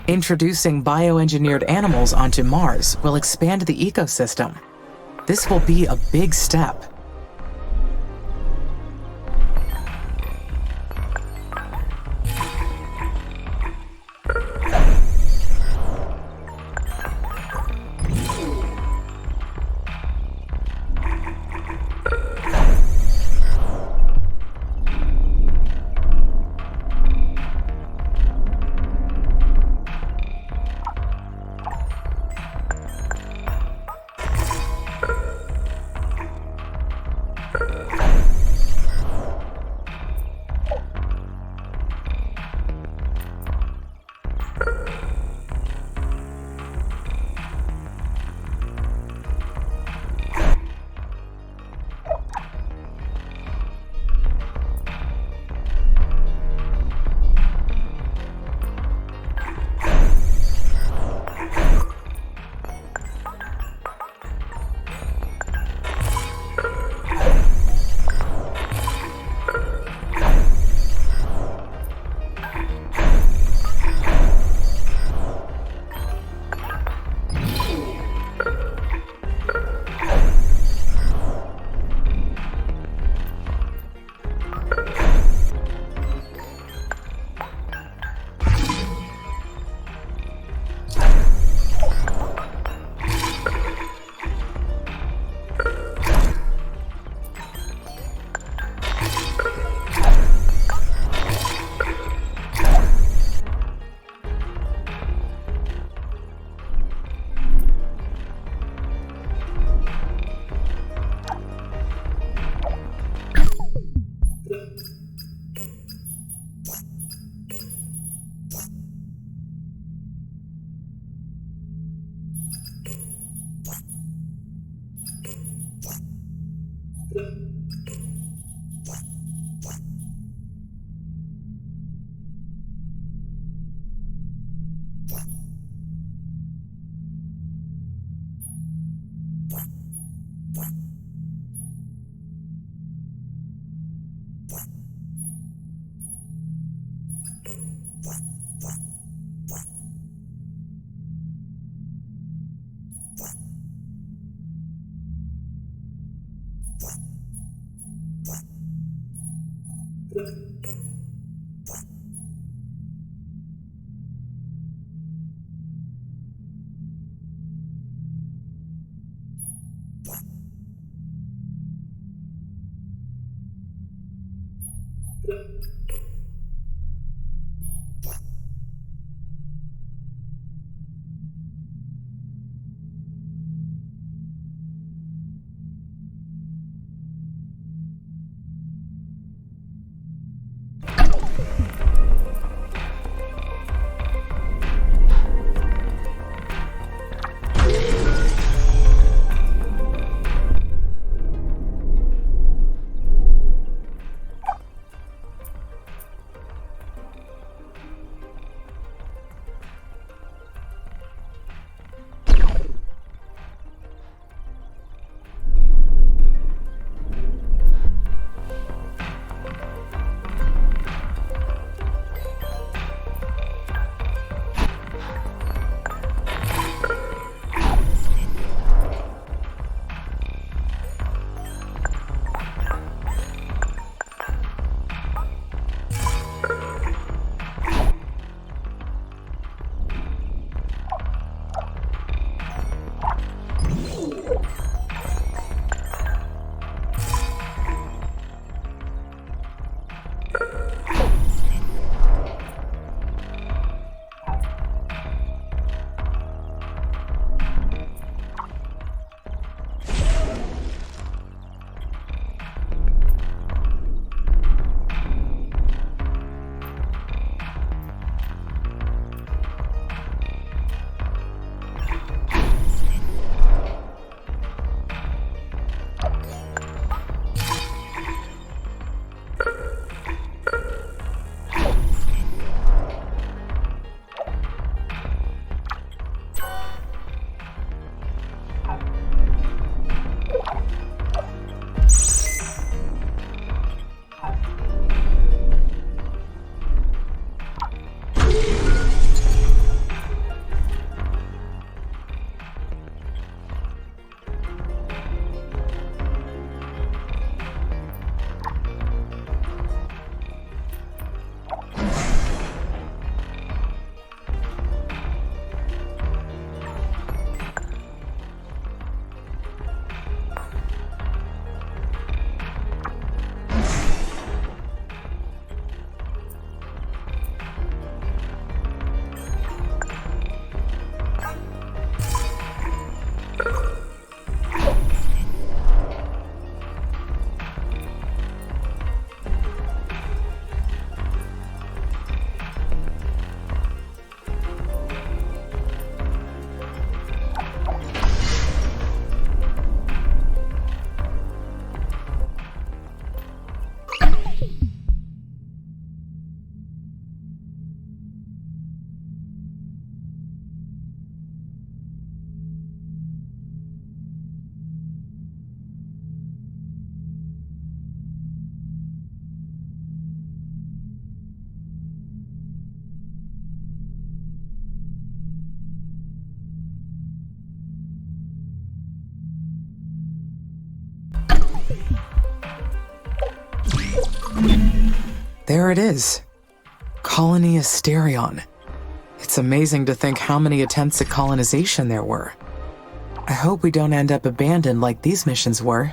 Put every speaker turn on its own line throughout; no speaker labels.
Introducing bioengineered animals onto Mars will expand the ecosystem. This will be a big step. There it is. Colony Asterion. It's amazing to think how many attempts at colonization there were. I hope we don't end up abandoned like these missions were.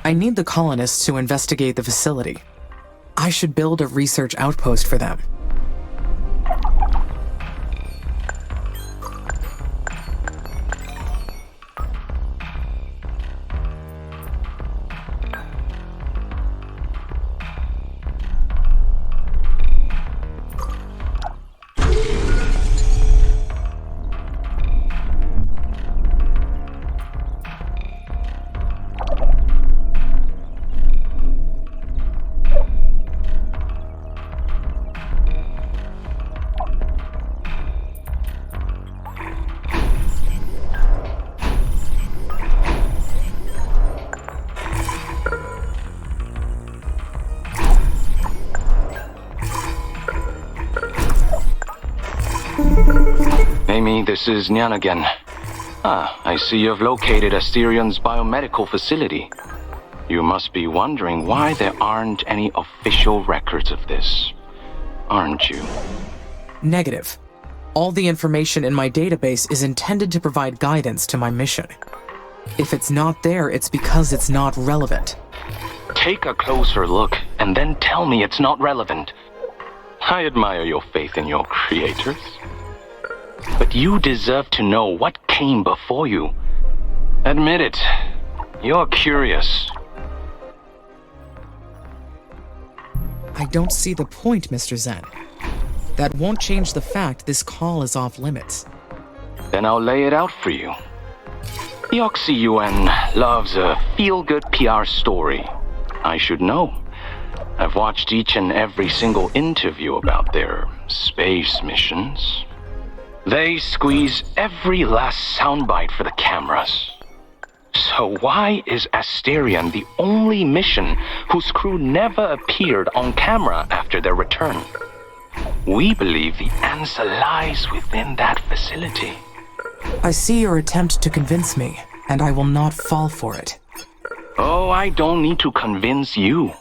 I need the colonists to investigate the facility. I should build a research outpost for them.
Amy, this is Nyan again. I see you've located Asterion's biomedical facility. You must be wondering why there aren't any official records of this, aren't you?
Negative. All the information in my database is intended to provide guidance to my mission. If it's not there, it's because it's not relevant.
Take a closer look, and then tell me it's not relevant. I admire your faith in your creators. But you deserve to know what came before you. Admit it. You're curious.
I don't see the point, Mr. Zen. That won't change the fact this call is off limits.
Then I'll lay it out for you. The Oxy UN loves a feel-good PR story. I should know. I've watched each and every single interview about their space missions. They squeeze every last soundbite for the cameras. So why is Asterion the only mission whose crew never appeared on camera after their return? We believe the answer lies within that facility.
I see your attempt to convince me, and I will not fall for it.
Oh, I don't need to convince you.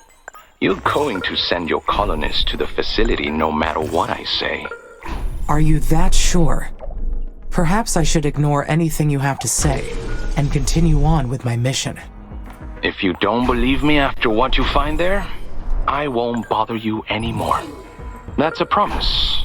You're going to send your colonists to the facility no matter what I say.
Are you that sure? Perhaps I should ignore anything you have to say and continue on with my mission.
If you don't believe me after what you find there, I won't bother you anymore. That's a promise.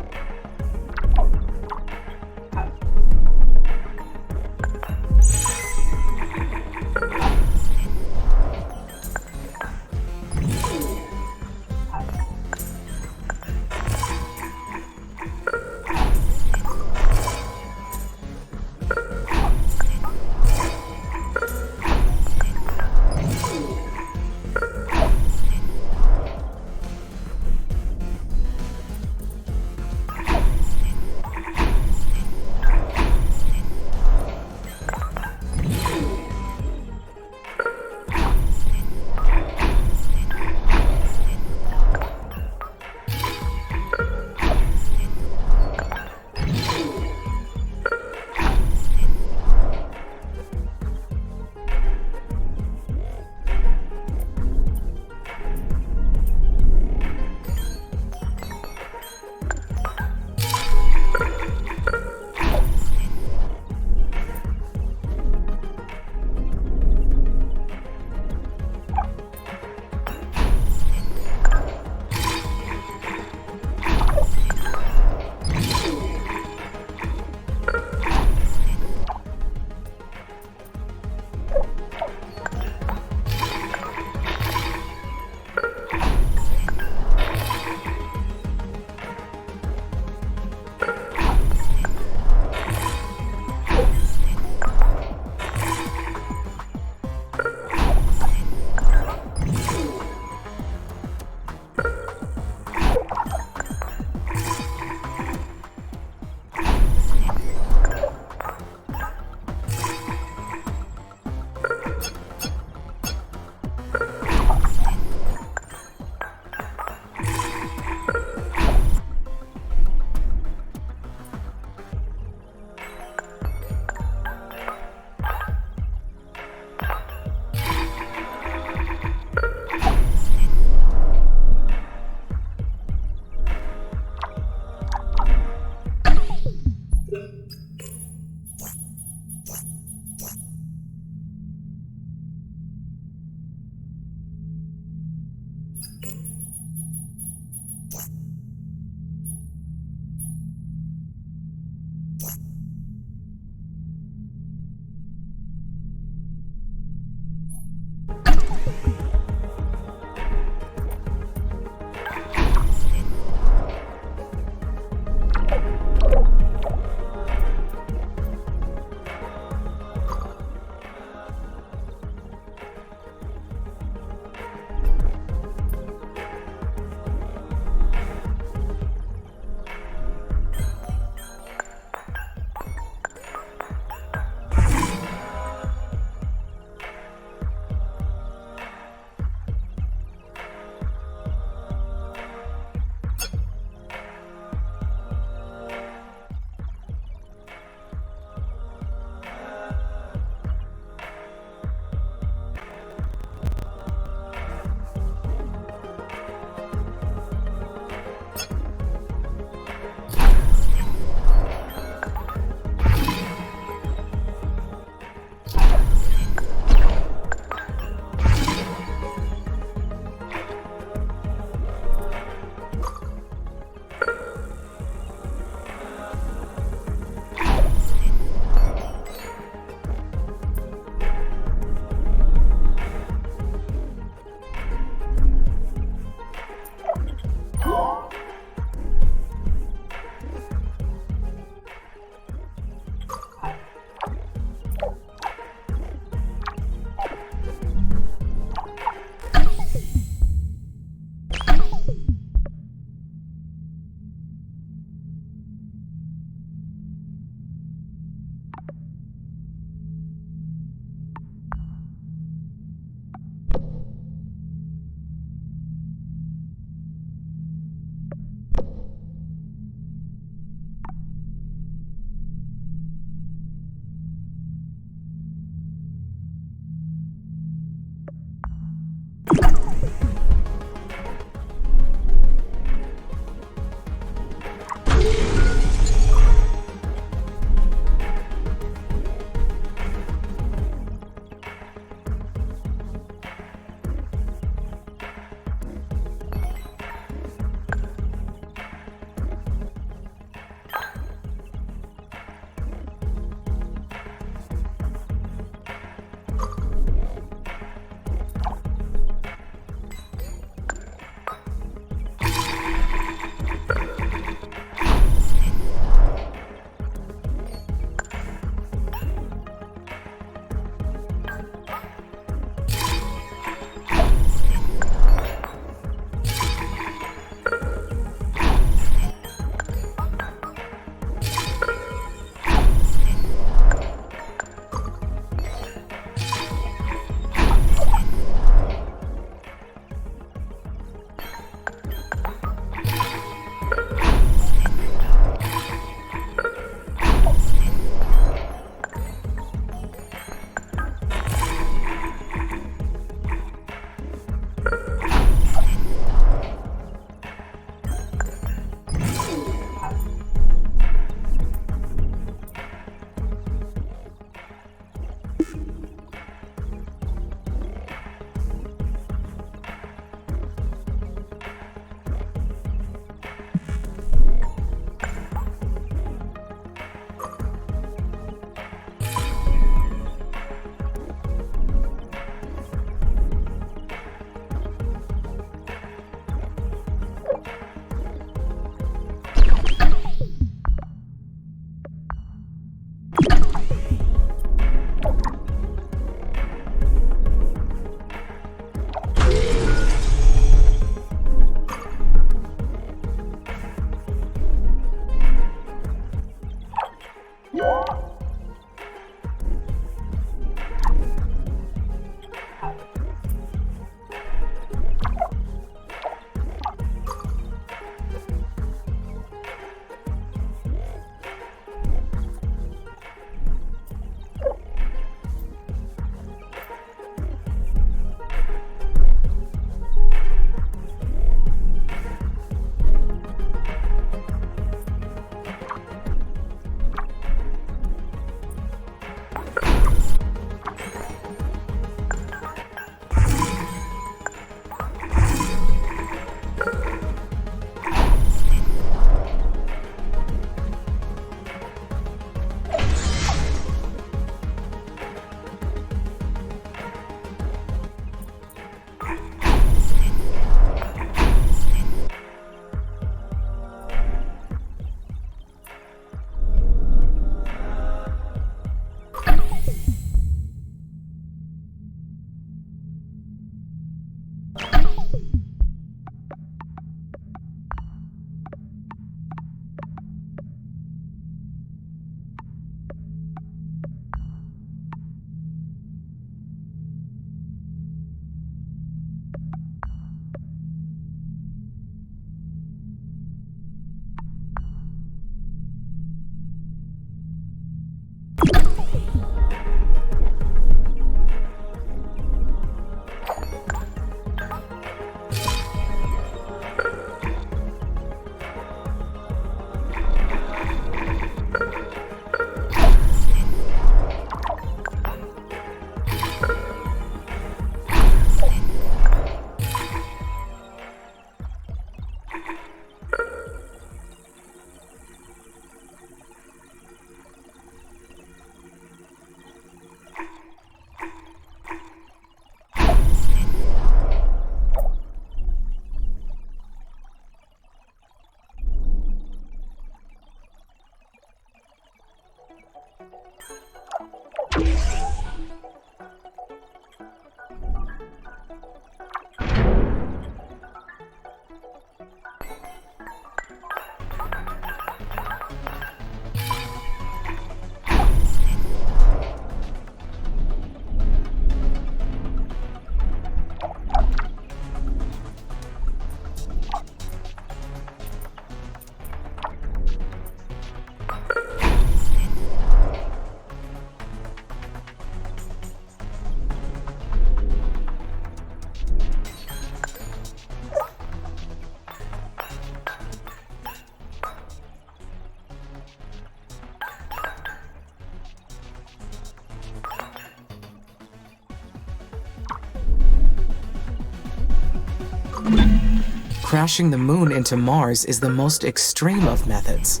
Crashing the moon into Mars is the most extreme of methods.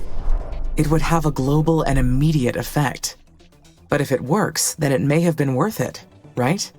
It would have a global and immediate effect. But if it works, then it may have been worth it, right?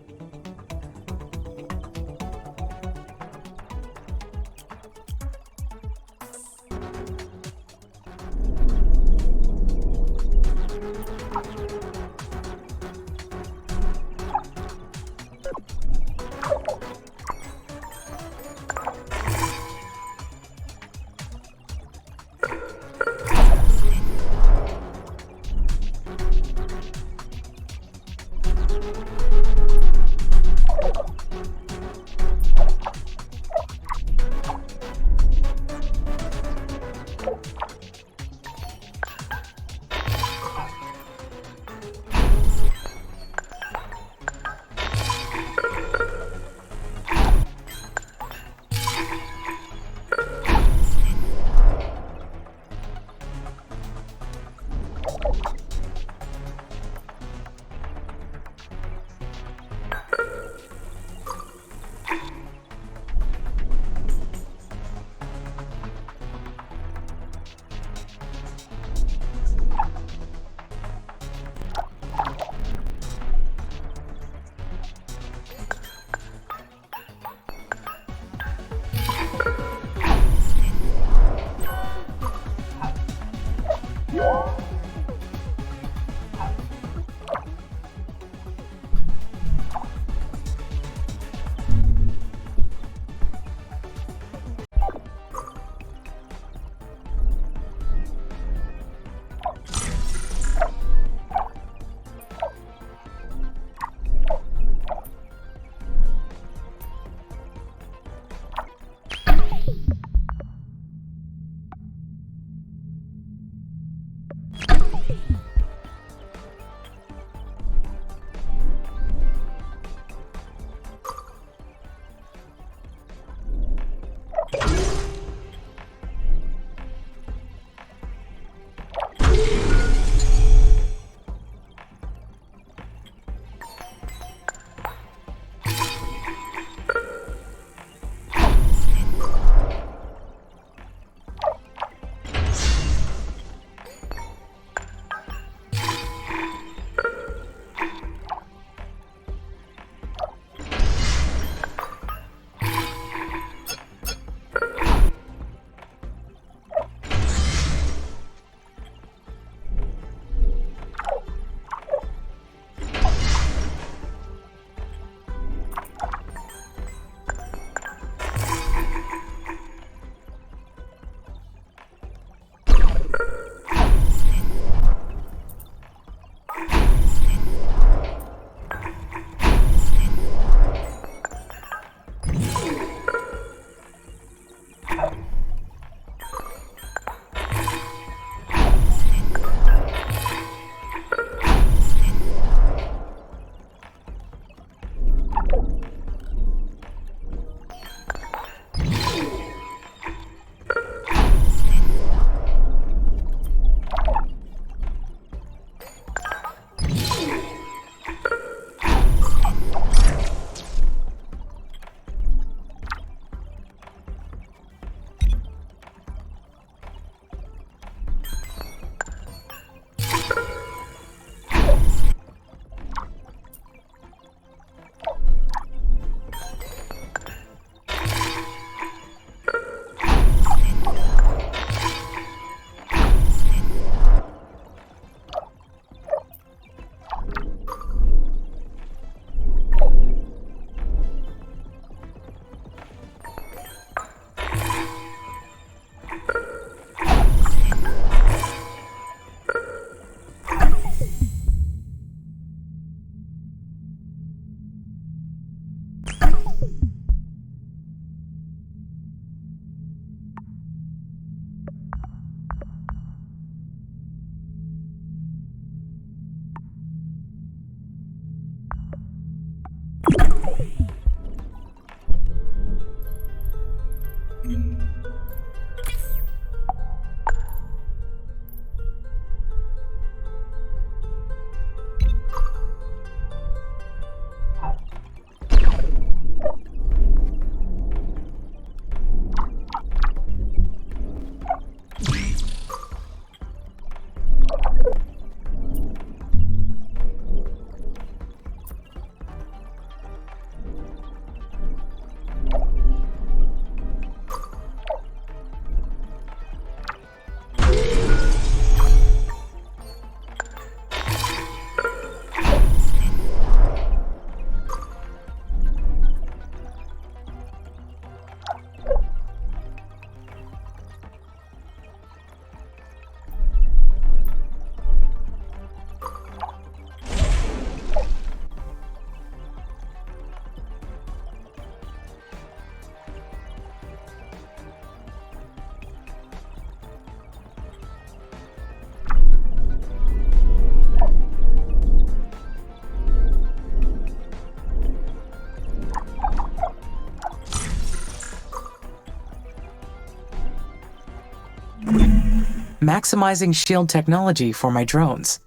maximizing shield technology for my drones.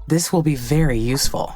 This will be very useful.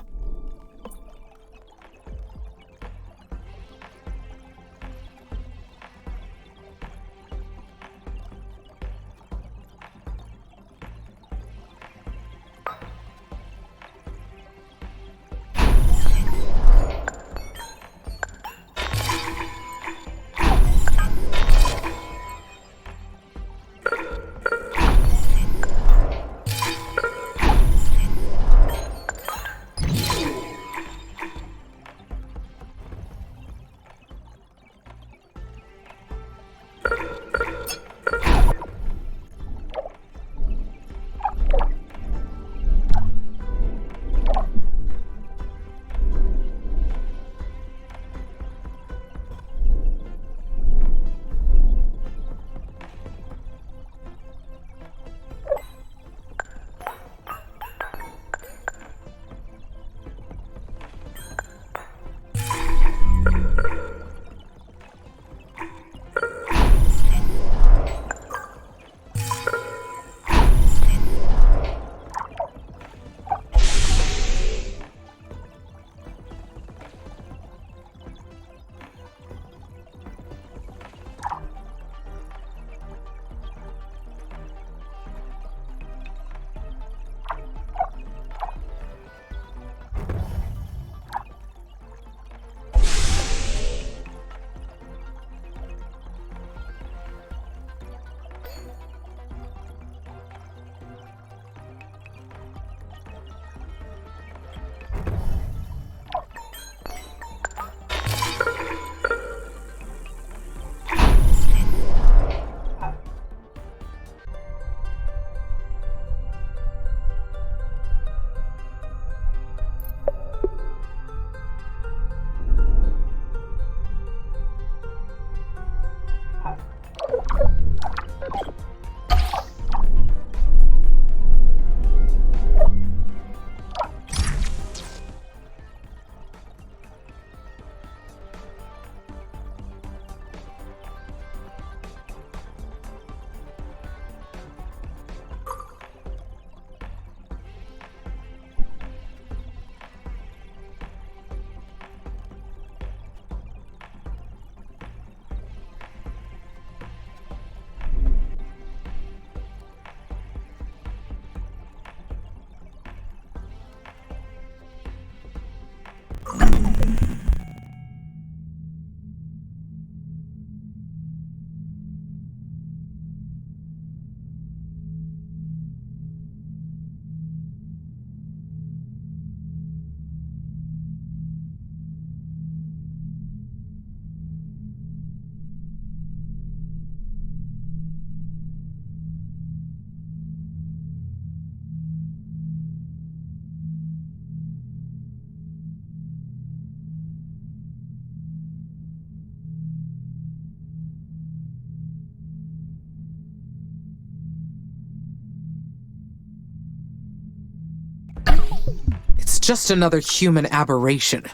It's just another human aberration.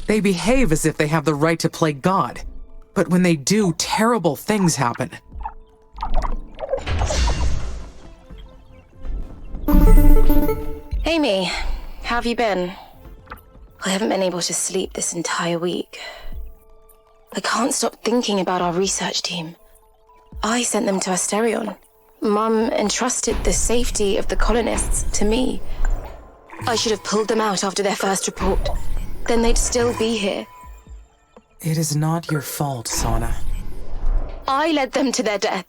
They behave as if they have the right to play God, but when they do, terrible things happen.
Amy, how have you been? I haven't been able to sleep this entire week. I can't stop thinking about our research team. I sent them to Asterion. Mum entrusted the safety of the colonists to me. I should have pulled them out after their first report. Then they'd still be here.
It is not your fault, Sana.
I led them to their death.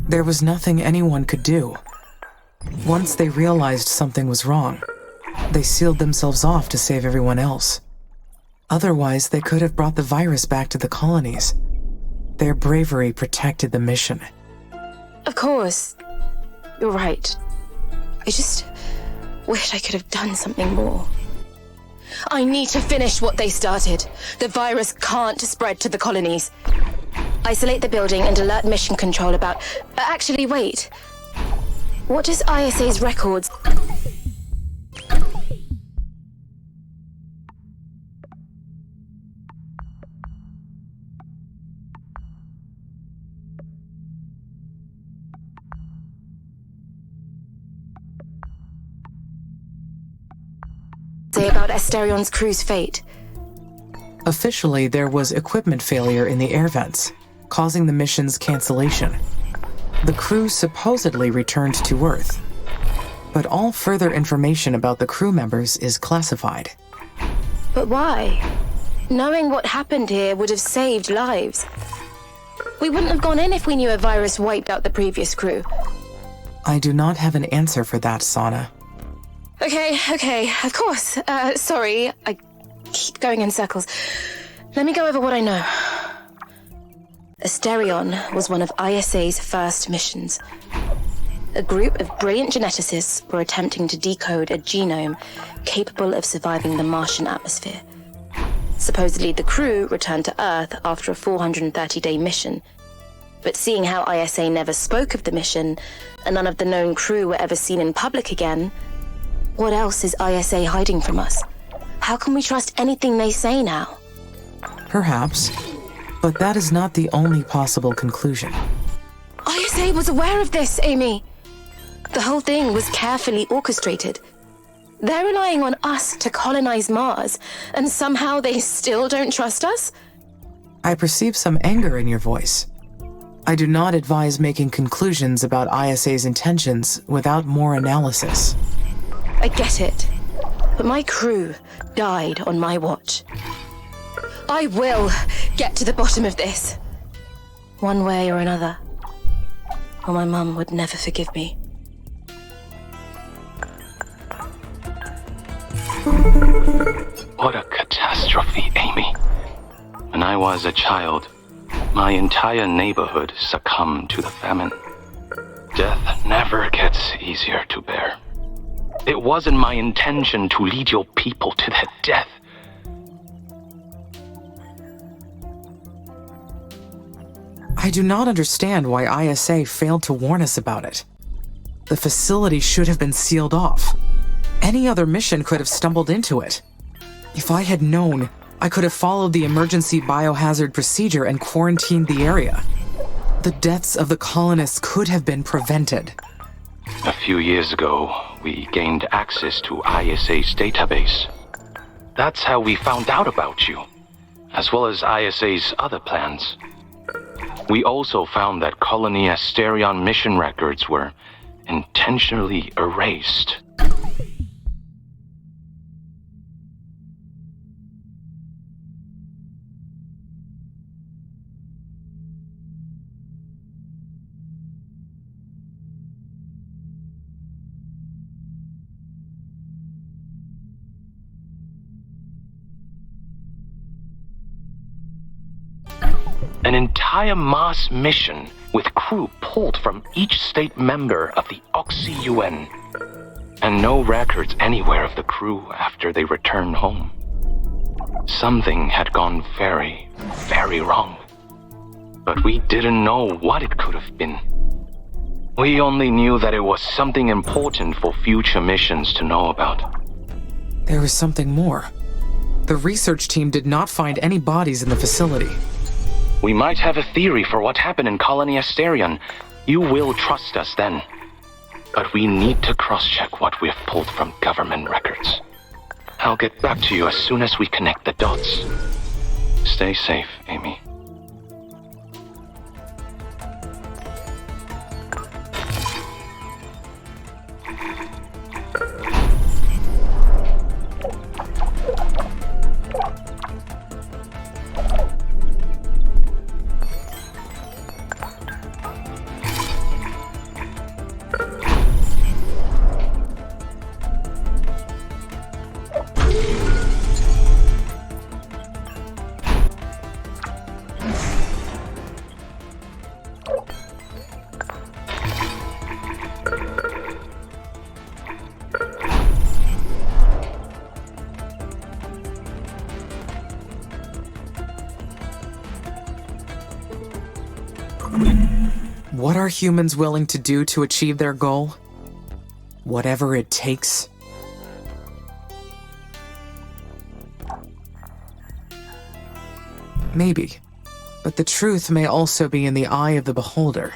There was nothing anyone could do. Once they realized something was wrong, they sealed themselves off to save everyone else. Otherwise, they could have brought the virus back to the colonies. Their bravery protected the mission.
Of course. You're right. I just wish I could have done something more. I need to finish what they started. The virus can't spread to the colonies. Isolate the building and alert mission control about... Actually, wait. What does ISA's records... say about Asterion's crew's fate?
Officially, there was equipment failure in the air vents, causing the mission's cancellation. The crew supposedly returned to Earth, but all further information about the crew members is classified.
But why? Knowing what happened here would have saved lives. We wouldn't have gone in if we knew a virus wiped out the previous crew.
I do not have an answer for that, Sana.
Okay, of course. Sorry, I keep going in circles. Let me go over what I know. Asterion was one of ISA's first missions. A group of brilliant geneticists were attempting to decode a genome capable of surviving the Martian atmosphere. Supposedly, the crew returned to Earth after a 430-day mission. But seeing how ISA never spoke of the mission, and none of the known crew were ever seen in public again, what else is ISA hiding from us? How can we trust anything they say now?
Perhaps, but that is not the only possible conclusion.
ISA was aware of this, Amy. The whole thing was carefully orchestrated. They're relying on us to colonize Mars, and somehow they still don't trust us?
I perceive some anger in your voice. I do not advise making conclusions about ISA's intentions without more analysis.
I get it, but my crew died on my watch. I will get to the bottom of this, one way or another, or my mum would never forgive me.
What a catastrophe, Amy. When I was a child, my entire neighborhood succumbed to the famine. Death never gets easier to bear. It wasn't my intention to lead your people to their death.
I do not understand why ISA failed to warn us about it. The facility should have been sealed off. Any other mission could have stumbled into it. If I had known, I could have followed the emergency biohazard procedure and quarantined the area. The deaths of the colonists could have been prevented.
A few years ago, we gained access to ISA's database. That's how we found out about you, as well as ISA's other plans. We also found that Colony Asterion mission records were intentionally erased. An entire Mars mission with crew pulled from each state member of the Oxy-UN. And no records anywhere of the crew after they returned home. Something had gone very, very wrong. But we didn't know what it could have been. We only knew that it was something important for future missions to know about.
There was something more. The research team did not find any bodies in the facility.
We might have a theory for what happened in Colony Asterion. You will trust us then. But we need to cross-check what we have pulled from government records. I'll get back to you as soon as we connect the dots. Stay safe, Amy.
What are humans willing to do to achieve their goal? Whatever it takes. Maybe, but the truth may also be in the eye of the beholder.